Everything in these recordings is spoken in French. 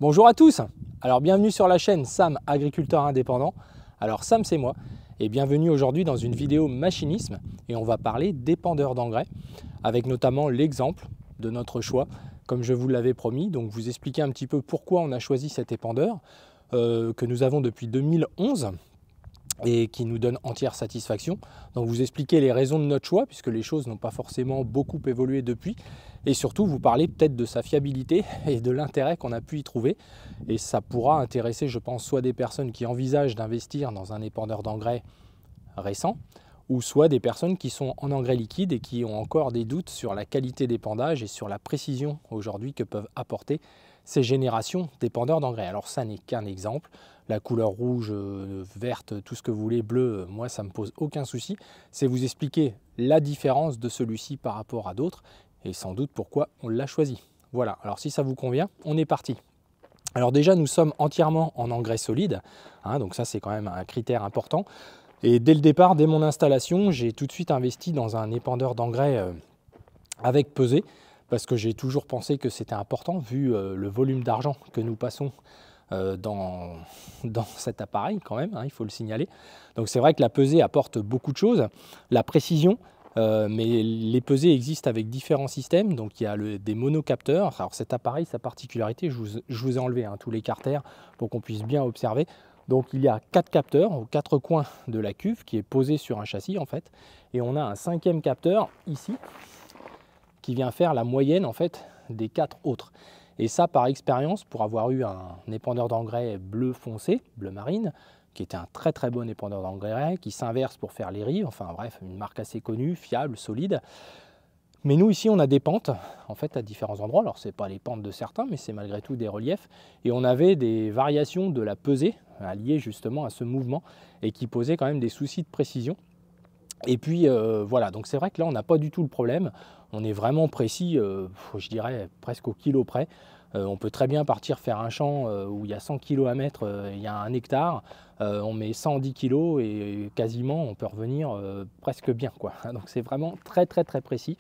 Bonjour à tous, alors bienvenue sur la chaîne Sam Agriculteur Indépendant. Alors Sam c'est moi et bienvenue aujourd'hui dans une vidéo machinisme et on va parler d'épandeur d'engrais avec notamment l'exemple de notre choix comme je vous l'avais promis. Donc vous expliquer un petit peu pourquoi on a choisi cet épandeur que nous avons depuis 2011 et qui nous donne entière satisfaction. Donc vous expliquer les raisons de notre choix puisque les choses n'ont pas forcément beaucoup évolué depuis et surtout vous parler peut-être de sa fiabilité et de l'intérêt qu'on a pu y trouver et ça pourra intéresser je pense soit des personnes qui envisagent d'investir dans un épandeur d'engrais récent ou soit des personnes qui sont en engrais liquide et qui ont encore des doutes sur la qualité d'épandage et sur la précision aujourd'hui que peuvent apporter ces générations d'épandeurs d'engrais. Alors ça n'est qu'un exemple, la couleur rouge, verte, tout ce que vous voulez, bleu, moi ça ne me pose aucun souci. C'est vous expliquer la différence de celui-ci par rapport à d'autres et sans doute pourquoi on l'a choisi. Voilà, alors si ça vous convient, on est parti. Alors déjà nous sommes entièrement en engrais solide, donc ça c'est quand même un critère important. Et dès le départ, dès mon installation, j'ai tout de suite investi dans un épandeur d'engrais avec pesée parce que j'ai toujours pensé que c'était important vu le volume d'argent que nous passons dans cet appareil quand même, il faut le signaler. Donc c'est vrai que la pesée apporte beaucoup de choses, la précision, mais les pesées existent avec différents systèmes, donc il y a des monocapteurs. Alors cet appareil, sa particularité, je vous ai enlevé tous les carters pour qu'on puisse bien observer. Donc il y a 4 capteurs aux 4 coins de la cuve qui est posé sur un châssis en fait, et on a un 5e capteur ici qui vient faire la moyenne en fait des 4 autres. Et ça par expérience, pour avoir eu un épandeur d'engrais bleu foncé, bleu marine, qui était un très très bon épandeur d'engrais, qui s'inverse pour faire les rives, enfin bref, une marque assez connue, fiable, solide. Mais nous ici on a des pentes en fait à différents endroits, alors c'est pas les pentes de certains mais c'est malgré tout des reliefs et on avait des variations de la pesée liées justement à ce mouvement et qui posaient quand même des soucis de précision. Et puis voilà, donc c'est vrai que là on n'a pas du tout le problème, on est vraiment précis, je dirais presque au kilo près. On peut très bien partir faire un champ où il y a 100 kg à mettre, il y a 1 hectare, on met 110 kg et quasiment on peut revenir presque bien, quoi. Donc c'est vraiment très très très précis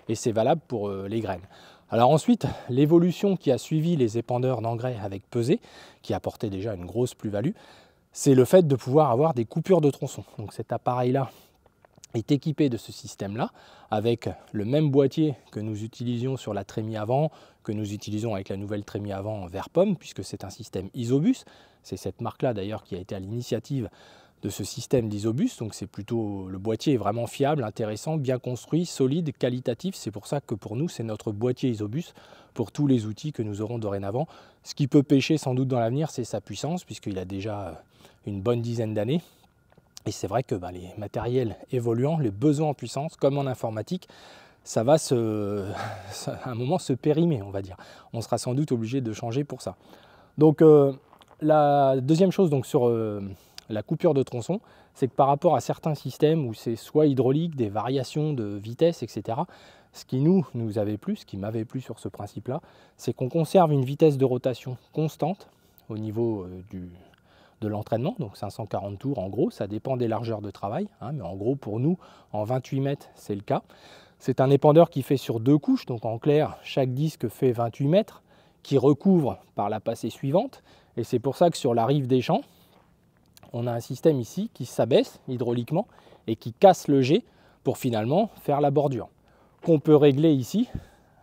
et c'est valable pour les graines. Alors ensuite, l'évolution qui a suivi les épandeurs d'engrais avec pesée, qui apportait déjà une grosse plus-value, c'est le fait de pouvoir avoir des coupures de tronçons. Donc cet appareil-là est équipé de ce système-là, avec le même boîtier que nous utilisions sur la trémie avant, que nous utilisons avec la nouvelle trémie avant vert pomme, puisque c'est un système Isobus. C'est cette marque-là d'ailleurs qui a été à l'initiative de ce système d'Isobus, donc c'est plutôt, le boîtier est vraiment fiable, intéressant, bien construit, solide, qualitatif. C'est pour ça que pour nous, c'est notre boîtier Isobus pour tous les outils que nous aurons dorénavant. Ce qui peut pêcher sans doute dans l'avenir, c'est sa puissance, puisqu'il a déjà une bonne dizaine d'années. Et c'est vrai que les matériels évoluant, les besoins en puissance, comme en informatique, ça va à un moment se périmer, on va dire. On sera sans doute obligé de changer pour ça. Donc la deuxième chose donc, sur la coupure de tronçon, c'est que par rapport à certains systèmes où c'est soit hydraulique, des variations de vitesse, etc., ce qui nous avait plu, ce qui m'avait plu sur ce principe-là, c'est qu'on conserve une vitesse de rotation constante au niveau de l'entraînement, donc 540 tours en gros, ça dépend des largeurs de travail, mais en gros pour nous, en 28 mètres, c'est le cas. C'est un épandeur qui fait sur 2 couches, donc en clair, chaque disque fait 28 mètres, qui recouvre par la passée suivante, et c'est pour ça que sur la rive des champs, on a un système ici qui s'abaisse hydrauliquement et qui casse le jet pour finalement faire la bordure, qu'on peut régler ici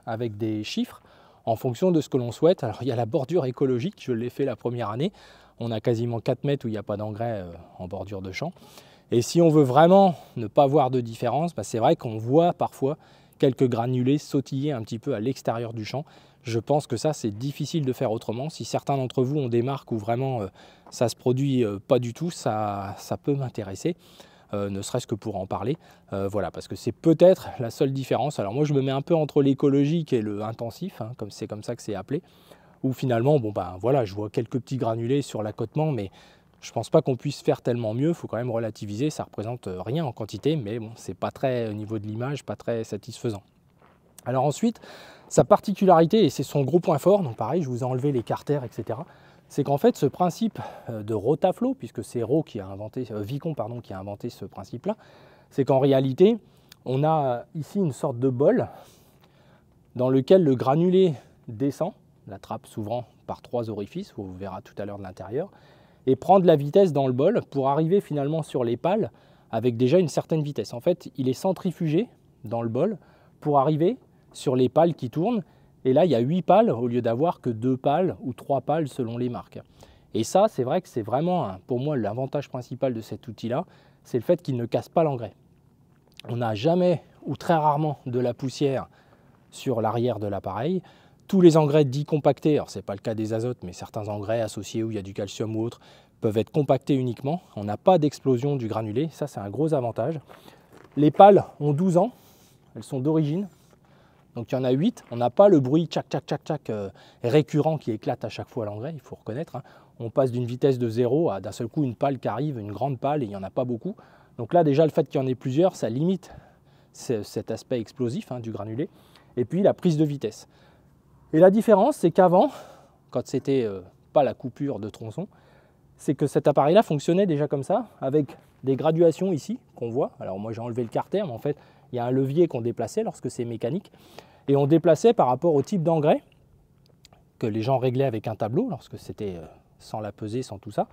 avec des chiffres en fonction de ce que l'on souhaite. Alors il y a la bordure écologique, je l'ai fait la première année, on a quasiment 4 mètres où il n'y a pas d'engrais en bordure de champ. Et si on veut vraiment ne pas voir de différence, c'est vrai qu'on voit parfois quelques granulés sautiller un petit peu à l'extérieur du champ. Je pense que ça, c'est difficile de faire autrement. Si certains d'entre vous ont des marques où vraiment ça se produit pas du tout, ça peut m'intéresser, ne serait-ce que pour en parler. Voilà, parce que c'est peut-être la seule différence. Alors moi, je me mets un peu entre l'écologique et le intensif, comme c'est comme ça que c'est appelé. Où finalement, voilà, je vois quelques petits granulés sur l'accotement, mais je ne pense pas qu'on puisse faire tellement mieux. Il faut quand même relativiser, ça ne représente rien en quantité, mais bon, c'est pas très, au niveau de l'image, pas très satisfaisant. Alors ensuite, sa particularité, et c'est son gros point fort, donc pareil, je vous ai enlevé les carters, etc., c'est qu'en fait, ce principe de rotaflow, puisque c'est Vicon qui a inventé ce principe-là, c'est qu'en réalité, on a ici une sorte de bol dans lequel le granulé descend la trappe s'ouvrant par 3 orifices, on verra tout à l'heure de l'intérieur, et prendre la vitesse dans le bol pour arriver finalement sur les pales avec déjà une certaine vitesse. En fait, il est centrifugé dans le bol pour arriver sur les pales qui tournent, et là il y a 8 pales au lieu d'avoir que 2 pales ou 3 pales selon les marques. Et ça, c'est vrai que c'est vraiment, pour moi, l'avantage principal de cet outil-là, c'est le fait qu'il ne casse pas l'engrais. On n'a jamais ou très rarement de la poussière sur l'arrière de l'appareil. Tous les engrais dits compactés, alors ce n'est pas le cas des azotes, mais certains engrais associés où il y a du calcium ou autre, peuvent être compactés uniquement. On n'a pas d'explosion du granulé, ça c'est un gros avantage. Les pales ont 12 ans, elles sont d'origine, donc il y en a 8. On n'a pas le bruit tchac tchac tchac tchac récurrent qui éclate à chaque fois l'engrais, il faut reconnaître. On passe d'une vitesse de 0 à d'un seul coup une pale qui arrive, une grande pale, et il n'y en a pas beaucoup. Donc là déjà le fait qu'il y en ait plusieurs, ça limite cet aspect explosif du granulé. Et puis la prise de vitesse. Et la différence, c'est qu'avant, quand c'était pas la coupure de tronçon, c'est que cet appareil-là fonctionnait déjà comme ça, avec des graduations ici, qu'on voit. Alors moi j'ai enlevé le carter, mais en fait, il y a un levier qu'on déplaçait lorsque c'est mécanique. Et on déplaçait par rapport au type d'engrais que les gens réglaient avec un tableau, lorsque c'était sans la pesée, sans tout ça.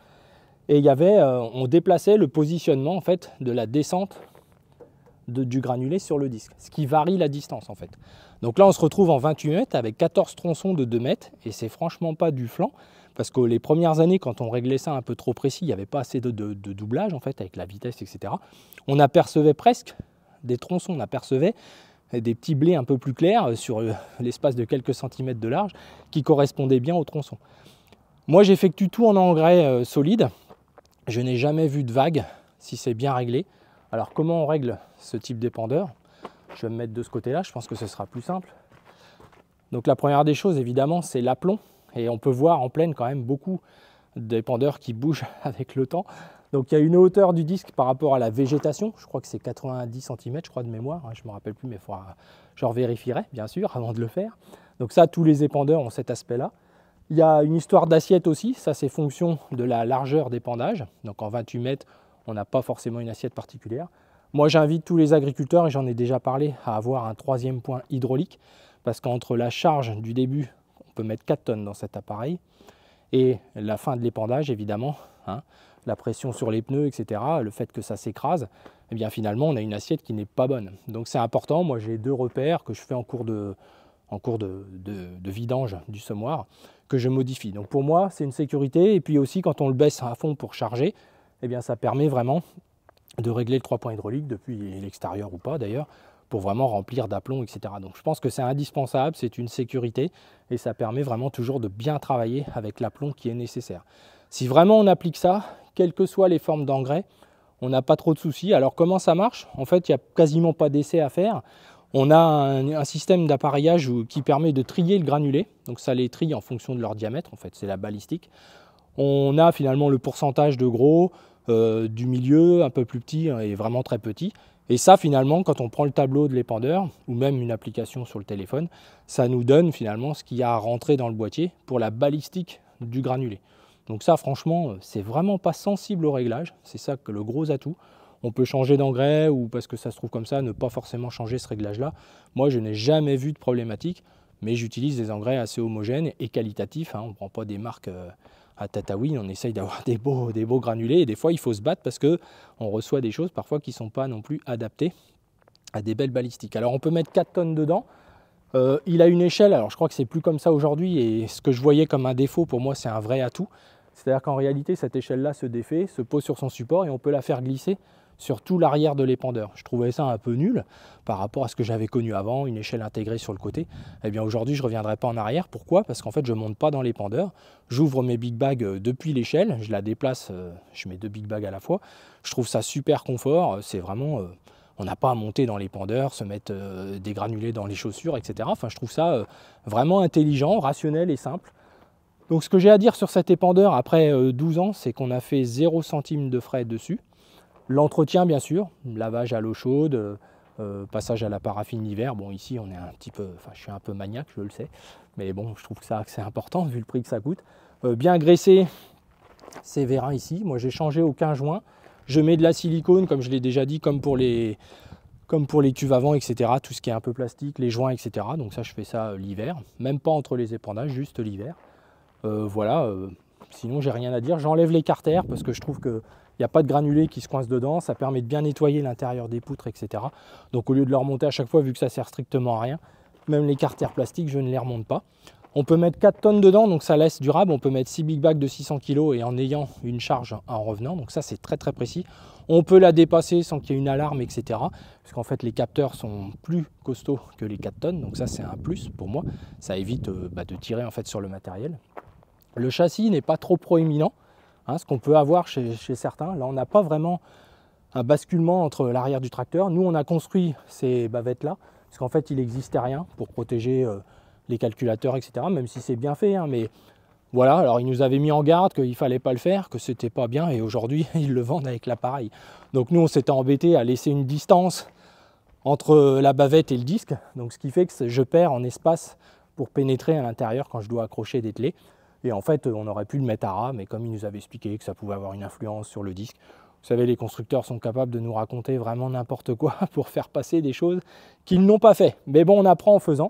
Et il y avait, on déplaçait le positionnement en fait, de la descente du granulé sur le disque, ce qui varie la distance en fait. Donc là on se retrouve en 28 mètres avec 14 tronçons de 2 mètres et c'est franchement pas du flanc parce que les premières années quand on réglait ça un peu trop précis, il n'y avait pas assez de doublage en fait avec la vitesse etc. On apercevait presque des tronçons, on apercevait des petits blés un peu plus clairs sur l'espace de quelques centimètres de large qui correspondaient bien aux tronçons. Moi j'effectue tout en engrais solide, je n'ai jamais vu de vague si c'est bien réglé. Alors comment on règle ce type d'épandeur? Je vais me mettre de ce côté-là, je pense que ce sera plus simple. Donc la première des choses évidemment c'est l'aplomb et on peut voir en plaine quand même beaucoup d'épandeurs qui bougent avec le temps. Donc il y a une hauteur du disque par rapport à la végétation, je crois que c'est 90 cm je crois de mémoire, je ne me rappelle plus mais je revérifierai bien sûr avant de le faire. Donc ça tous les épandeurs ont cet aspect-là. Il y a une histoire d'assiette aussi, ça c'est fonction de la largeur d'épandage. Donc en 28 mètres on n'a pas forcément une assiette particulière. Moi, j'invite tous les agriculteurs, et j'en ai déjà parlé, à avoir un 3e point hydraulique, parce qu'entre la charge du début, on peut mettre 4 tonnes dans cet appareil, et la fin de l'épandage, évidemment, la pression sur les pneus, etc., le fait que ça s'écrase, eh bien finalement, on a une assiette qui n'est pas bonne. Donc c'est important, moi j'ai 2 repères que je fais en cours de vidange du semoir, que je modifie. Donc pour moi, c'est une sécurité, et puis aussi quand on le baisse à fond pour charger, eh bien, ça permet vraiment de régler le 3 points hydraulique depuis l'extérieur ou pas d'ailleurs, pour vraiment remplir d'aplomb, etc. Donc je pense que c'est indispensable, c'est une sécurité et ça permet vraiment toujours de bien travailler avec l'aplomb qui est nécessaire. Si vraiment on applique ça, quelles que soient les formes d'engrais, on n'a pas trop de soucis. Alors comment ça marche? En fait, il n'y a quasiment pas d'essai à faire. On a un système d'appareillage qui permet de trier le granulé, donc ça les trie en fonction de leur diamètre, en fait c'est la balistique. On a finalement le pourcentage de gros, du milieu, un peu plus petit et vraiment très petit. Et ça finalement, quand on prend le tableau de l'épandeur, ou même une application sur le téléphone, ça nous donne finalement ce qu'il y a à rentrer dans le boîtier pour la balistique du granulé. Donc ça franchement, c'est vraiment pas sensible au réglage, c'est ça que le gros atout. On peut changer d'engrais ou parce que ça se trouve comme ça, ne pas forcément changer ce réglage-là. Moi, je n'ai jamais vu de problématique, mais j'utilise des engrais assez homogènes et qualitatifs. On ne prend pas des marques à Tataouine, on essaye d'avoir des beaux granulés et des fois il faut se battre parce qu'on reçoit des choses parfois qui ne sont pas non plus adaptées à des belles balistiques. Alors on peut mettre 4 tonnes dedans, il a une échelle, alors je crois que c'est plus comme ça aujourd'hui et ce que je voyais comme un défaut pour moi c'est un vrai atout, c'est-à-dire qu'en réalité cette échelle-là se défait, se pose sur son support et on peut la faire glisser sur tout l'arrière de l'épandeur. Je trouvais ça un peu nul par rapport à ce que j'avais connu avant, une échelle intégrée sur le côté. Eh bien aujourd'hui je ne reviendrai pas en arrière. Pourquoi? Parce qu'en fait je ne monte pas dans l'épandeur. J'ouvre mes big bags depuis l'échelle, je la déplace, je mets 2 big bags à la fois. Je trouve ça super confort, c'est vraiment... on n'a pas à monter dans l'épandeur, se mettre des granulés dans les chaussures, etc. Enfin je trouve ça vraiment intelligent, rationnel et simple. Donc ce que j'ai à dire sur cet épandeur après 12 ans, c'est qu'on a fait 0 centime de frais dessus. L'entretien bien sûr, lavage à l'eau chaude, passage à la paraffine l'hiver. Bon ici on est un petit peu, enfin je suis un peu maniaque, je le sais, mais bon je trouve que c'est important vu le prix que ça coûte. Bien graisser ces vérins ici, moi j'ai changé au 15 juin. Je mets de la silicone comme je l'ai déjà dit, comme pour les comme pour les cuves avant, etc. Tout ce qui est un peu plastique, les joints, etc. Donc ça, je fais ça l'hiver, même pas entre les épandages, juste l'hiver. Voilà, sinon j'ai rien à dire. J'enlève les carters parce que je trouve qu'il n'y a pas de granulés qui se coincent dedans. Ça permet de bien nettoyer l'intérieur des poutres, etc. Donc au lieu de le remonter à chaque fois, vu que ça sert strictement à rien, même les carters plastiques, je ne les remonte pas. On peut mettre 4 tonnes dedans, donc ça laisse durable. On peut mettre 6 big bags de 600 kg et en ayant une charge en revenant. Donc ça, c'est très très précis. On peut la dépasser sans qu'il y ait une alarme, etc. Parce qu'en fait, les capteurs sont plus costauds que les 4 tonnes. Donc ça, c'est un plus pour moi. Ça évite de tirer en fait sur le matériel. Le châssis n'est pas trop proéminent, hein, ce qu'on peut avoir chez certains. Là, on n'a pas vraiment un basculement entre l'arrière du tracteur. Nous, on a construit ces bavettes-là, parce qu'en fait, il n'existait rien pour protéger les calculateurs, etc. Même si c'est bien fait, hein, mais voilà. Alors, ils nous avaient mis en garde qu'il ne fallait pas le faire, que c'était pas bien, et aujourd'hui, ils le vendent avec l'appareil. Donc nous, on s'était embêté à laisser une distance entre la bavette et le disque, donc ce qui fait que je perds en espace pour pénétrer à l'intérieur quand je dois accrocher des clés. Et en fait, on aurait pu le mettre à ras, mais comme il nous avait expliqué que ça pouvait avoir une influence sur le disque, vous savez, les constructeurs sont capables de nous raconter vraiment n'importe quoi pour faire passer des choses qu'ils n'ont pas fait. Mais bon, on apprend en faisant.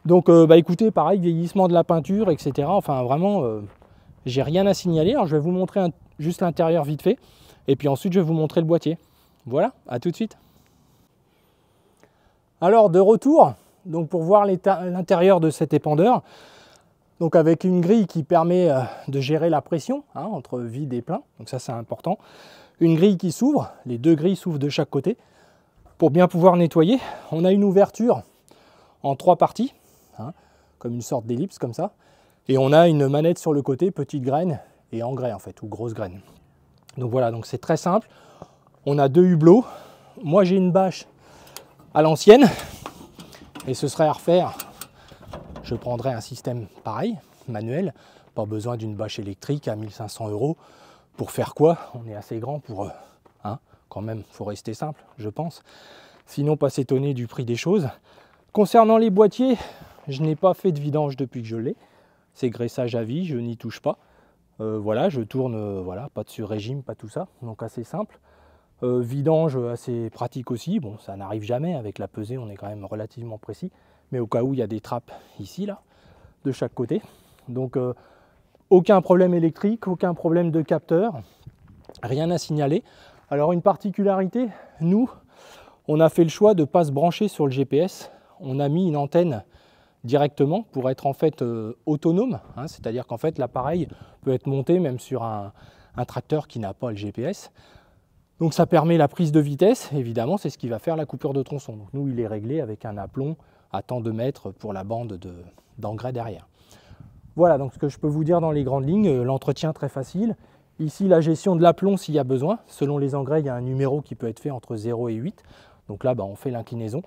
Donc, écoutez, pareil, vieillissement de la peinture, etc. Enfin, vraiment, j'ai rien à signaler. Alors, je vais vous montrer juste l'intérieur vite fait. Et puis ensuite, je vais vous montrer le boîtier. Voilà, à tout de suite. Alors, de retour, donc pour voir l'intérieur de cet épandeur. Donc avec une grille qui permet de gérer la pression entre vide et plein, donc ça c'est important. Une grille qui s'ouvre, les deux grilles s'ouvrent de chaque côté pour bien pouvoir nettoyer. On a une ouverture en 3 parties, comme une sorte d'ellipse comme ça. Et on a une manette sur le côté, petite graine et engrais en fait, ou grosse graine. Donc voilà, donc c'est très simple. On a 2 hublots. Moi j'ai une bâche à l'ancienne et ce serait à refaire. Je prendrais un système pareil, manuel, pas besoin d'une bâche électrique à 1 500 €. Pour faire quoi? On est assez grand pour... quand même, il faut rester simple, je pense. Sinon, pas s'étonner du prix des choses. Concernant les boîtiers, je n'ai pas fait de vidange depuis que je l'ai. C'est graissage à vie, je n'y touche pas. Voilà, je tourne, voilà, pas de sur-régime, pas tout ça, donc assez simple. Vidange assez pratique aussi. Bon, ça n'arrive jamais, avec la pesée, on est quand même relativement précis. Mais au cas où, il y a des trappes ici, là, de chaque côté. Donc, aucun problème électrique, aucun problème de capteur, rien à signaler. Alors, une particularité, nous, on a fait le choix de ne pas se brancher sur le GPS. On a mis une antenne directement pour être en fait autonome. C'est-à-dire qu'en fait, l'appareil peut être monté même sur un tracteur qui n'a pas le GPS. Donc, ça permet la prise de vitesse. Évidemment, c'est ce qui va faire la coupure de tronçon. Donc, nous, il est réglé avec un aplomb à tant de mètres pour la bande d'engrais derrière. Voilà, donc ce que je peux vous dire dans les grandes lignes, l'entretien très facile. Ici, la gestion de l'aplomb s'il y a besoin. Selon les engrais, il y a un numéro qui peut être fait entre 0 et 8. Donc là, on fait l'inclinaison.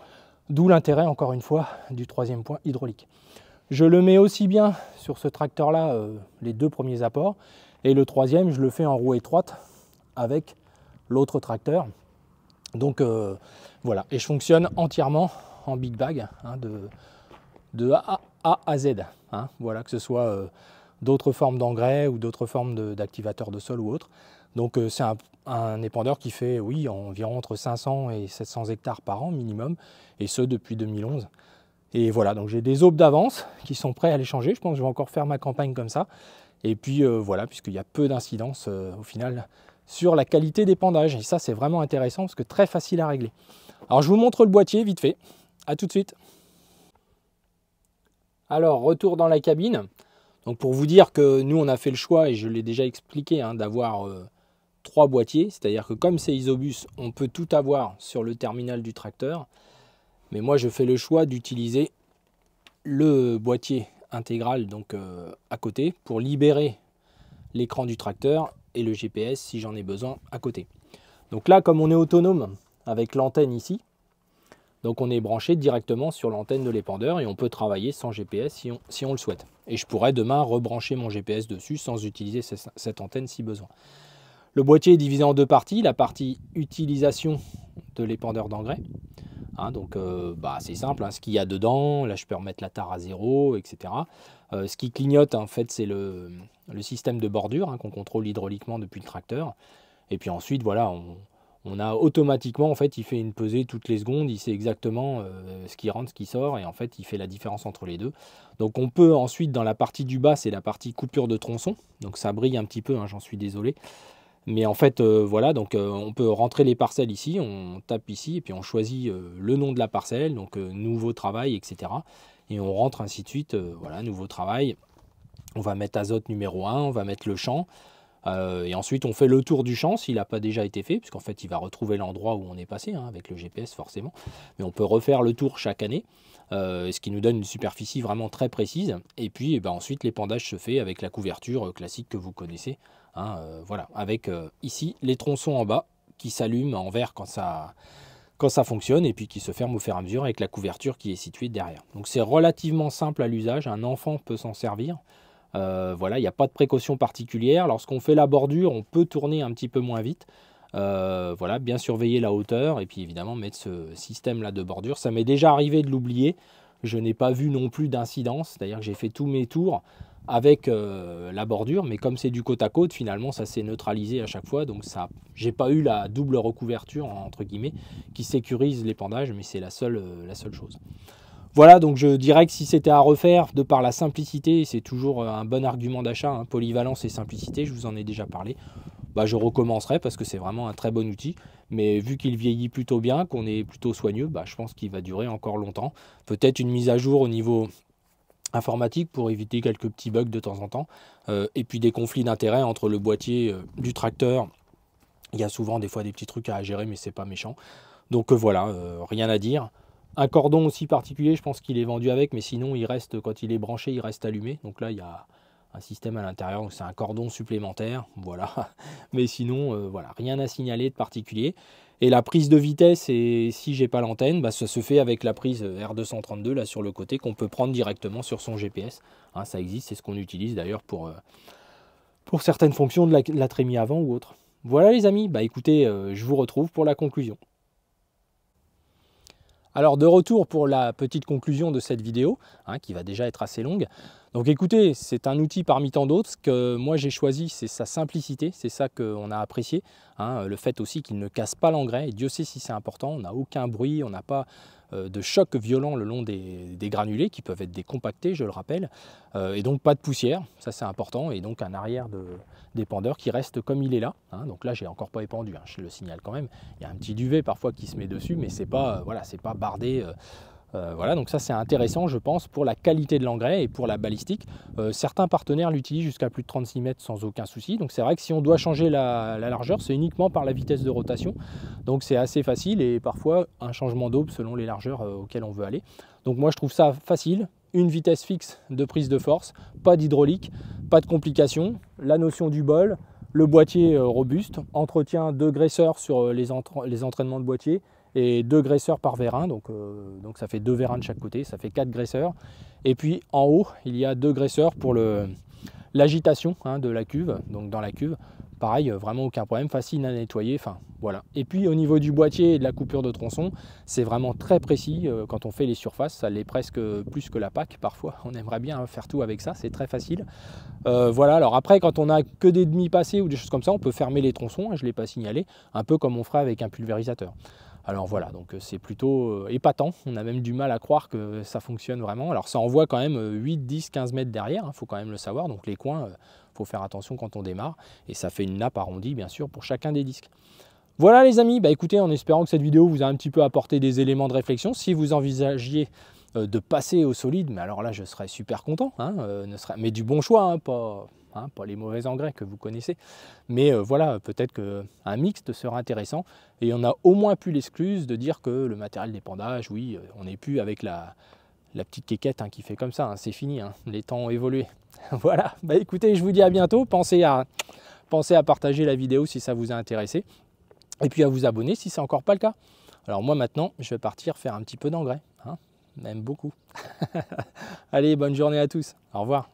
D'où l'intérêt, encore une fois, du 3e point hydraulique. Je le mets aussi bien sur ce tracteur-là, les 2 premiers apports. Et le 3e, je le fais en roue étroite avec l'autre tracteur. Donc voilà, et je fonctionne entièrement en big bag de A à Z. Voilà, que ce soit d'autres formes d'engrais ou d'autres formes d'activateurs de sol ou autres. Donc c'est un épandeur qui fait, oui, environ entre 500 et 700 hectares par an minimum, et ce depuis 2011. Et voilà, donc j'ai des aubes d'avance qui sont prêts à les changer. Je pense que je vais encore faire ma campagne comme ça. Et puis voilà, puisqu'il y a peu d'incidence au final sur la qualité d'épandage. Et ça, c'est vraiment intéressant parce que très facile à régler. Alors, je vous montre le boîtier vite fait. À tout de suite. Alors, retour dans la cabine. Donc, pour vous dire que nous, on a fait le choix, et je l'ai déjà expliqué, d'avoir 3 boîtiers. C'est-à-dire que comme c'est Isobus, on peut tout avoir sur le terminal du tracteur. Mais moi, je fais le choix d'utiliser le boîtier intégral donc à côté pour libérer l'écran du tracteur et le GPS si j'en ai besoin à côté. Donc là, comme on est autonome avec l'antenne ici, donc on est branché directement sur l'antenne de l'épandeur et on peut travailler sans GPS si on le souhaite. Et je pourrais demain rebrancher mon GPS dessus sans utiliser cette antenne si besoin. Le boîtier est divisé en 2 parties. La partie utilisation de l'épandeur d'engrais. Donc c'est simple, ce qu'il y a dedans. Là, je peux remettre la tare à 0, etc. Ce qui clignote, en fait, c'est le système de bordure qu'on contrôle hydrauliquement depuis le tracteur. Et puis ensuite, voilà, on a automatiquement, en fait, il fait une pesée toutes les secondes, il sait exactement ce qui rentre, ce qui sort, et en fait, il fait la différence entre les deux. Donc on peut ensuite, dans la partie du bas, c'est la partie coupure de tronçon, donc ça brille un petit peu, hein, j'en suis désolé. Mais en fait, voilà, donc on peut rentrer les parcelles ici, on tape ici, et puis on choisit le nom de la parcelle, donc nouveau travail, etc. Et on rentre ainsi de suite, voilà, nouveau travail. On va mettre azote numéro 1, on va mettre le champ. Et ensuite, on fait le tour du champ s'il n'a pas déjà été fait, puisqu'en fait, il va retrouver l'endroit où on est passé, hein, avec le GPS forcément. Mais on peut refaire le tour chaque année, ce qui nous donne une superficie vraiment très précise. Et puis, ensuite, l'épandage se fait avec la couverture classique que vous connaissez. Hein, voilà, avec ici les tronçons en bas qui s'allument en vert quand ça fonctionne, et puis qui se ferment au fur et à mesure avec la couverture qui est située derrière. Donc c'est relativement simple à l'usage, un enfant peut s'en servir. Voilà, il n'y a pas de précaution particulière. Lorsqu'on fait la bordure, on peut tourner un petit peu moins vite. Voilà, bien surveiller la hauteur et puis évidemment mettre ce système là de bordure. Ça m'est déjà arrivé de l'oublier. Je n'ai pas vu non plus d'incidence. C'est-à-dire que j'ai fait tous mes tours avec la bordure, mais comme c'est du côte à côte, finalement ça s'est neutralisé à chaque fois. Donc ça, j'ai pas eu la double recouverture entre guillemets qui sécurise l'épandage, mais c'est la seule chose. Voilà, donc je dirais que si c'était à refaire, de par la simplicité, c'est toujours un bon argument d'achat, hein, polyvalence et simplicité, je vous en ai déjà parlé, je recommencerai parce que c'est vraiment un très bon outil. Mais vu qu'il vieillit plutôt bien, qu'on est plutôt soigneux, je pense qu'il va durer encore longtemps. Peut-être une mise à jour au niveau informatique pour éviter quelques petits bugs de temps en temps. Et puis des conflits d'intérêts entre le boîtier du tracteur. Il y a souvent des fois des petits trucs à gérer, mais c'est pas méchant. Donc voilà, rien à dire. Un cordon aussi particulier, je pense qu'il est vendu avec, mais sinon il reste, quand il est branché, il reste allumé. Donc là il y a un système à l'intérieur, donc c'est un cordon supplémentaire, voilà. Mais sinon, voilà, rien à signaler de particulier. Et la prise de vitesse, et si j'ai pas l'antenne, ça se fait avec la prise R232 là sur le côté qu'on peut prendre directement sur son GPS. Hein, ça existe, c'est ce qu'on utilise d'ailleurs pour certaines fonctions de la trémie avant ou autre. Voilà les amis, écoutez, je vous retrouve pour la conclusion. Alors de retour pour la petite conclusion de cette vidéo, hein, qui va déjà être assez longue. Donc écoutez, c'est un outil parmi tant d'autres. Ce que moi j'ai choisi, c'est sa simplicité, c'est ça qu'on a apprécié. Hein, le fait aussi qu'il ne casse pas l'engrais, et Dieu sait si c'est important, on n'a aucun bruit, on n'a pas de choc violent le long des granulés qui peuvent être décompactés, je le rappelle, et donc pas de poussière, ça c'est important, et donc un arrière d'épandeur qui reste comme il est là. Hein, donc là j'ai encore pas épandu, hein, je le signale quand même. Il y a un petit duvet parfois qui se met dessus, mais c'est pas, voilà, c'est pas bardé. Voilà, donc ça c'est intéressant je pense pour la qualité de l'engrais et pour la balistique. Certains partenaires l'utilisent jusqu'à plus de 36 mètres sans aucun souci. Donc c'est vrai que si on doit changer la largeur, c'est uniquement par la vitesse de rotation. Donc c'est assez facile et parfois un changement d'aube selon les largeurs auxquelles on veut aller. Donc moi je trouve ça facile. Une vitesse fixe de prise de force, pas d'hydraulique, pas de complications. La notion du bol, le boîtier robuste, entretien de graisseurs sur les entraînements de boîtier, et 2 graisseurs par vérin, donc ça fait 2 vérins de chaque côté, ça fait 4 graisseurs. Et puis en haut, il y a 2 graisseurs pour l'agitation de la cuve, donc dans la cuve. Pareil, vraiment aucun problème, facile à nettoyer, enfin voilà. Et puis au niveau du boîtier et de la coupure de tronçon, c'est vraiment très précis quand on fait les surfaces, ça l'est presque plus que la PAC parfois, on aimerait bien faire tout avec ça, c'est très facile. Voilà, alors après quand on a que des demi-passés ou des choses comme ça, on peut fermer les tronçons, je ne l'ai pas signalé, un peu comme on ferait avec un pulvérisateur. Alors voilà, donc c'est plutôt épatant, on a même du mal à croire que ça fonctionne vraiment. Alors ça envoie quand même 8, 10, 15 mètres derrière, il faut quand même le savoir, donc les coins, il faut faire attention quand on démarre, et ça fait une nappe arrondie bien sûr pour chacun des disques. Voilà les amis, écoutez, en espérant que cette vidéo vous a un petit peu apporté des éléments de réflexion, si vous envisagiez de passer au solide, mais alors là je serais super content, hein, mais du bon choix, hein, pas les mauvais engrais que vous connaissez. Mais voilà, peut-être qu'un mixte sera intéressant. Et on a au moins pu l'excuse de dire que le matériel d'épandage, oui, on n'est plus avec la petite quéquette qui fait comme ça, hein, c'est fini, hein, les temps ont évolué. Voilà, écoutez, je vous dis à bientôt. Pensez à partager la vidéo si ça vous a intéressé. Et puis à vous abonner si ce n'est encore pas le cas. Alors moi maintenant, je vais partir faire un petit peu d'engrais, hein, même beaucoup. Allez, bonne journée à tous, au revoir.